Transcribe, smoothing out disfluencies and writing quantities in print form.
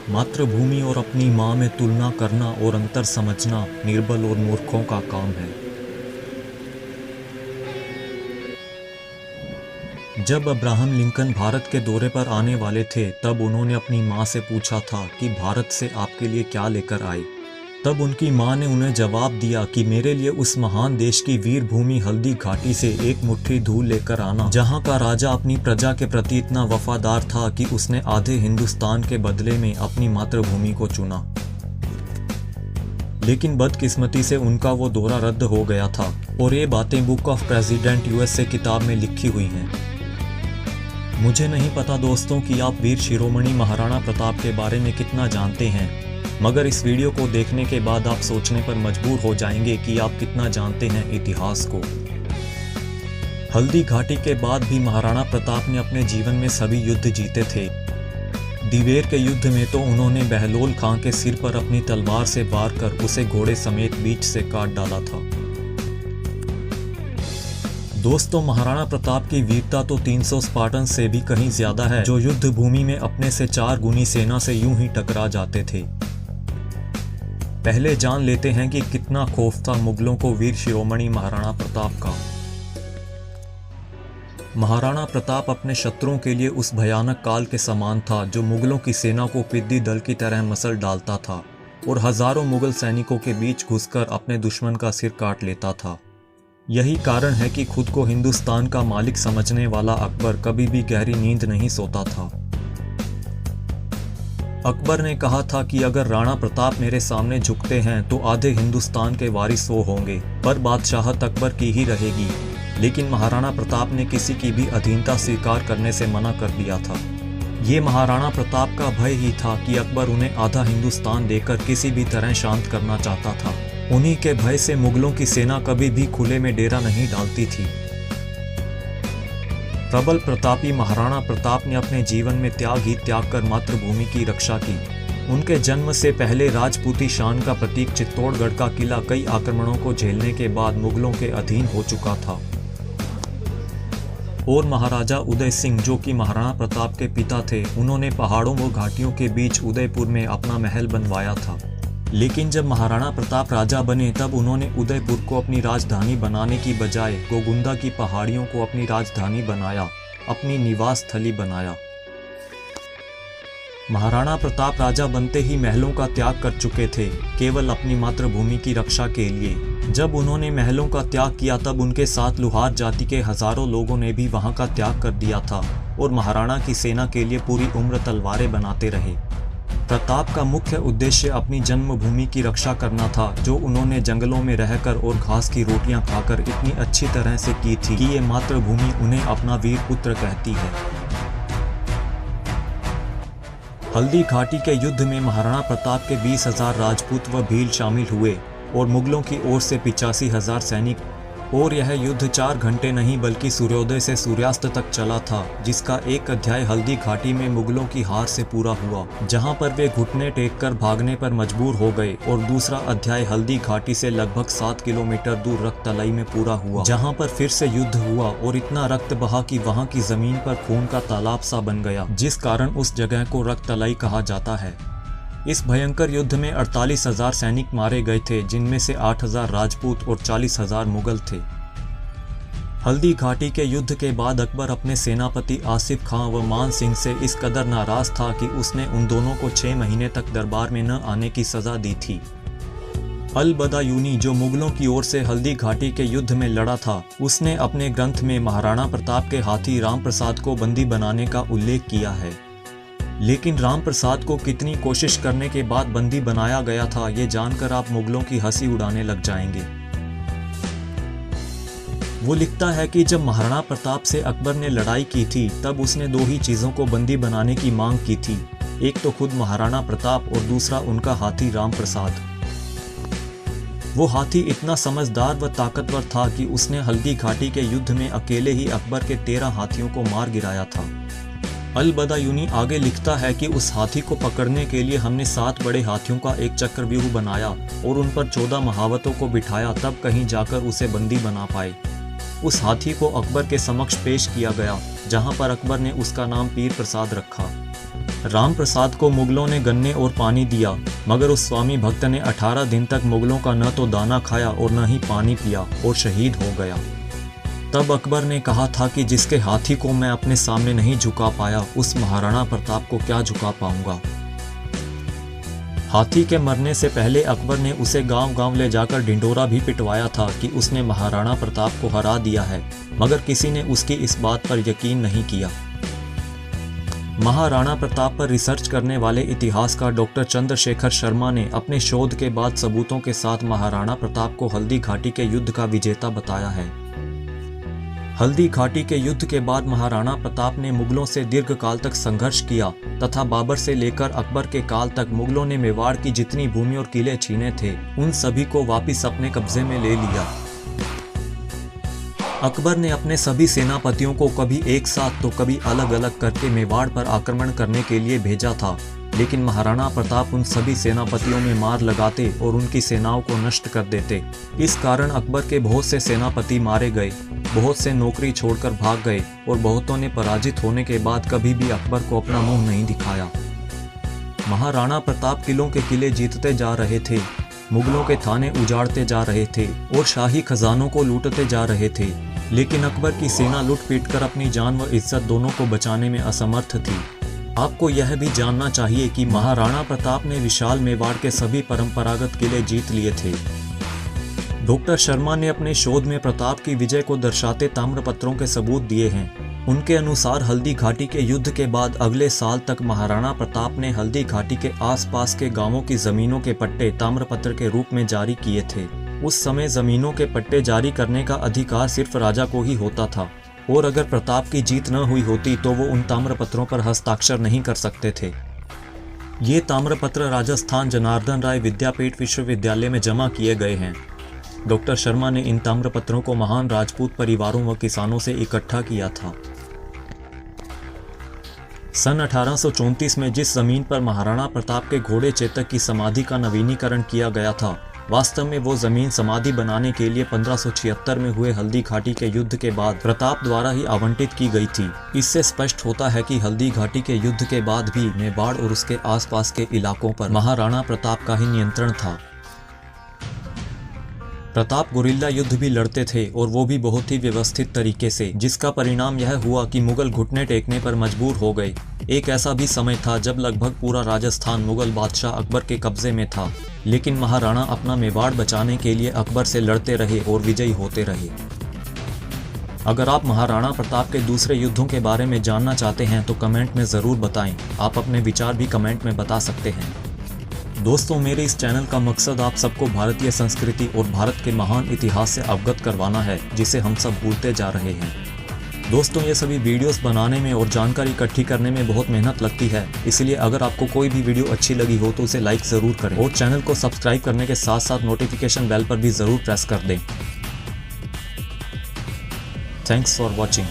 मातृभूमि और अपनी माँ में तुलना करना और अंतर समझना निर्बल और मूर्खों का काम है। जब अब्राहम लिंकन भारत के दौरे पर आने वाले थे तब उन्होंने अपनी माँ से पूछा था कि भारत से आपके लिए क्या लेकर आए। तब उनकी माँ ने उन्हें जवाब दिया कि मेरे लिए उस महान देश की वीर भूमि हल्दी घाटी से एक मुट्ठी धूल लेकर आना, जहाँ का राजा अपनी प्रजा के प्रति इतना वफादार था कि उसने आधे हिंदुस्तान के बदले में अपनी मातृभूमि को चुना। लेकिन बदकिस्मती से उनका वो दौरा रद्द हो गया था और ये बातें बुक ऑफ प्रेसिडेंट यूएसए किताब में लिखी हुई हैं। मुझे नहीं पता दोस्तों कि आप वीर शिरोमणि महाराणा प्रताप के बारे में कितना जानते हैं, मगर इस वीडियो को देखने के बाद आप सोचने पर मजबूर हो जाएंगे कि आप कितना जानते हैं इतिहास को। हल्दी घाटी के बाद भी महाराणा प्रताप ने अपने जीवन में सभी युद्ध जीते थे। दिवेर के युद्ध में तो उन्होंने बहलोल खां के सिर पर अपनी तलवार से वार कर उसे घोड़े समेत बीच से काट डाला था। दोस्तों, महाराणा प्रताप की वीरता तो 300 स्पार्टन से भी कहीं ज्यादा है, जो युद्ध भूमि में अपने से 4 गुनी सेना से यूं ही टकरा जाते थे। पहले जान लेते हैं कि कितना खौफ था मुगलों को वीर शिरोमणि महाराणा प्रताप का। महाराणा प्रताप अपने शत्रुओं के लिए उस भयानक काल के समान था जो मुगलों की सेना को पिद्दी दल की तरह मसल डालता था और हजारों मुगल सैनिकों के बीच घुसकर अपने दुश्मन का सिर काट लेता था। यही कारण है कि खुद को हिंदुस्तान का मालिक समझने वाला अकबर कभी भी गहरी नींद नहीं सोता था। अकबर ने कहा था कि अगर राणा प्रताप मेरे सामने झुकते हैं तो आधे हिंदुस्तान के वारिस वो होंगे, पर बादशाहत अकबर की ही रहेगी। लेकिन महाराणा प्रताप ने किसी की भी अधीनता स्वीकार करने से मना कर दिया था। ये महाराणा प्रताप का भय ही था कि अकबर उन्हें आधा हिंदुस्तान देकर किसी भी तरह शांत करना चाहता था। उन्हीं के भय से मुगलों की सेना कभी भी खुले में डेरा नहीं डालती थी। प्रबल प्रतापी महाराणा प्रताप ने अपने जीवन में त्याग ही त्याग कर मातृभूमि की रक्षा की। उनके जन्म से पहले राजपूती शान का प्रतीक चित्तौड़गढ़ का किला कई आक्रमणों को झेलने के बाद मुगलों के अधीन हो चुका था और महाराजा उदय सिंह, जो कि महाराणा प्रताप के पिता थे, उन्होंने पहाड़ों व घाटियों के बीच उदयपुर में अपना महल बनवाया था। लेकिन जब महाराणा प्रताप राजा बने तब उन्होंने उदयपुर को अपनी राजधानी बनाने की बजाय गोगुंदा की पहाड़ियों को अपनी राजधानी बनाया, अपनी निवास स्थली बनाया। महाराणा प्रताप राजा बनते ही महलों का त्याग कर चुके थे, केवल अपनी मातृभूमि की रक्षा के लिए। जब उन्होंने महलों का त्याग किया तब उनके साथ लुहार जाति के हजारों लोगों ने भी वहां का त्याग कर दिया था और महाराणा की सेना के लिए पूरी उम्र तलवारें बनाते रहे। प्रताप का मुख्य उद्देश्य अपनी जन्मभूमि की रक्षा करना था, जो उन्होंने जंगलों में रहकर और घास की रोटियां खाकर इतनी अच्छी तरह से की थी कि ये मातृभूमि उन्हें अपना वीर पुत्र कहती है। हल्दी घाटी के युद्ध में महाराणा प्रताप के 20,000 राजपूत व भील शामिल हुए और मुगलों की ओर से 85,000 सैनिक, और यह युद्ध 4 घंटे नहीं बल्कि सूर्योदय से सूर्यास्त तक चला था, जिसका एक अध्याय हल्दी घाटी में मुगलों की हार से पूरा हुआ, जहां पर वे घुटने टेक कर भागने पर मजबूर हो गए, और दूसरा अध्याय हल्दी घाटी से लगभग 7 किलोमीटर दूर रक्ततलाई में पूरा हुआ, जहां पर फिर से युद्ध हुआ और इतना रक्त बहा कि वहां की जमीन पर खून का तालाब सा बन गया, जिस कारण उस जगह को रक्ततलाई कहा जाता है। इस भयंकर युद्ध में 48,000 सैनिक मारे गए थे, जिनमें से 8,000 राजपूत और 40,000 मुगल थे। हल्दी घाटी के युद्ध के बाद अकबर अपने सेनापति आसिफ खां व मान सिंह से इस कदर नाराज था कि उसने उन दोनों को 6 महीने तक दरबार में न आने की सजा दी थी। अल-बदायूनी, जो मुगलों की ओर से हल्दी घाटी के युद्ध में लड़ा था, उसने अपने ग्रंथ में महाराणा प्रताप के हाथी राम प्रसाद को बंदी बनाने का उल्लेख किया है। लेकिन राम प्रसाद को कितनी कोशिश करने के बाद बंदी बनाया गया था, ये जानकर आप मुगलों की हंसी उड़ाने लग जाएंगे। वो लिखता है कि जब महाराणा प्रताप से अकबर ने लड़ाई की थी तब उसने 2 ही चीज़ों को बंदी बनाने की मांग की थी, एक तो खुद महाराणा प्रताप और दूसरा उनका हाथी राम प्रसाद। वो हाथी इतना समझदार व ताकतवर था कि उसने हल्दी घाटी के युद्ध में अकेले ही अकबर के 13 हाथियों को मार गिराया था। अल-बदायूनी आगे लिखता है कि उस हाथी को पकड़ने के लिए हमने 7 बड़े हाथियों का एक चक्रव्यूह बनाया और उन पर 14 महावतों को बिठाया, तब कहीं जाकर उसे बंदी बना पाए। उस हाथी को अकबर के समक्ष पेश किया गया, जहां पर अकबर ने उसका नाम पीर प्रसाद रखा। राम प्रसाद को मुगलों ने गन्ने और पानी दिया, मगर उस स्वामी भक्त ने 18 दिन तक मुगलों का न तो दाना खाया और न ही पानी पिया और शहीद हो गया। तब अकबर ने कहा था कि जिसके हाथी को मैं अपने सामने नहीं झुका पाया, उस महाराणा प्रताप को क्या झुका पाऊंगा। हाथी के मरने से पहले अकबर ने उसे गांव-गांव ले जाकर ढिंढोरा भी पिटवाया था कि उसने महाराणा प्रताप को हरा दिया है, मगर किसी ने उसकी इस बात पर यकीन नहीं किया। महाराणा प्रताप पर रिसर्च करने वाले इतिहासकार डॉक्टर चंद्रशेखर शर्मा ने अपने शोध के बाद सबूतों के साथ महाराणा प्रताप को हल्दी घाटी के युद्ध का विजेता बताया है। हल्दी घाटी के युद्ध के बाद महाराणा प्रताप ने मुगलों से दीर्घकाल तक संघर्ष किया तथा बाबर से लेकर अकबर के काल तक मुगलों ने मेवाड़ की जितनी भूमि और किले छीने थे, उन सभी को वापस अपने कब्जे में ले लिया। अकबर ने अपने सभी सेनापतियों को कभी एक साथ तो कभी अलग अलग करके मेवाड़ पर आक्रमण करने के लिए भेजा था, लेकिन महाराणा प्रताप उन सभी सेनापतियों में मार लगाते और उनकी सेनाओं को नष्ट कर देते। इस कारण अकबर के बहुत से सेनापति मारे गए, बहुत से नौकरी छोड़कर भाग गए और बहुतों ने पराजित होने के बाद कभी भी अकबर को अपना मुंह नहीं दिखाया। महाराणा प्रताप किलों के किले जीतते जा रहे थे, मुगलों के थाने उजाड़ते जा रहे थे और शाही खजानों को लूटते जा रहे थे, लेकिन अकबर की सेना लूट-पीट कर अपनी जान व इज्जत दोनों को बचाने में असमर्थ थी। आपको यह भी जानना चाहिए कि महाराणा प्रताप ने विशाल मेवाड़ के सभी परंपरागत किले जीत लिए थे। डॉक्टर शर्मा ने अपने शोध में प्रताप की विजय को दर्शाते ताम्रपत्रों के सबूत दिए हैं। उनके अनुसार हल्दी घाटी के युद्ध के बाद अगले साल तक महाराणा प्रताप ने हल्दी घाटी के आसपास के गांवों की जमीनों के पट्टे ताम्रपत्र के रूप में जारी किए थे। उस समय जमीनों के पट्टे जारी करने का अधिकार सिर्फ राजा को ही होता था और अगर प्रताप की जीत न हुई होती तो वो उन ताम्रपत्रों पर हस्ताक्षर नहीं कर सकते थे। ये ताम्रपत्र राजस्थान जनार्दन राय विद्यापीठ विश्वविद्यालय में जमा किए गए हैं। डॉक्टर शर्मा ने इन ताम्रपत्रों को महान राजपूत परिवारों व किसानों से इकट्ठा किया था। सन 1834 में जिस जमीन पर महाराणा प्रताप के घोड़े चेतक की समाधि का नवीनीकरण किया गया था, वास्तव में वो जमीन समाधि बनाने के लिए 1576 में हुए हल्दी घाटी के युद्ध के बाद प्रताप द्वारा ही आवंटित की गई थी। इससे स्पष्ट होता है कि हल्दी घाटी के युद्ध के बाद भी मेवाड़ और उसके आसपास के इलाकों पर महाराणा प्रताप का ही नियंत्रण था। प्रताप गुरिल्ला युद्ध भी लड़ते थे और वो भी बहुत ही व्यवस्थित तरीके से, जिसका परिणाम यह हुआ कि मुगल घुटने टेकने पर मजबूर हो गए। एक ऐसा भी समय था जब लगभग पूरा राजस्थान मुगल बादशाह अकबर के कब्जे में था, लेकिन महाराणा अपना मेवाड़ बचाने के लिए अकबर से लड़ते रहे और विजयी होते रहे। अगर आप महाराणा प्रताप के दूसरे युद्धों के बारे में जानना चाहते हैं तो कमेंट में ज़रूर बताएं। आप अपने विचार भी कमेंट में बता सकते हैं। दोस्तों, मेरे इस चैनल का मकसद आप सबको भारतीय संस्कृति और भारत के महान इतिहास से अवगत करवाना है, जिसे हम सब भूलते जा रहे हैं। दोस्तों, ये सभी वीडियोस बनाने में और जानकारी इकट्ठी करने में बहुत मेहनत लगती है, इसलिए अगर आपको कोई भी वीडियो अच्छी लगी हो तो उसे लाइक ज़रूर करें और चैनल को सब्सक्राइब करने के साथ साथ नोटिफिकेशन बेल पर भी ज़रूर प्रेस कर दें। Thanks for watching.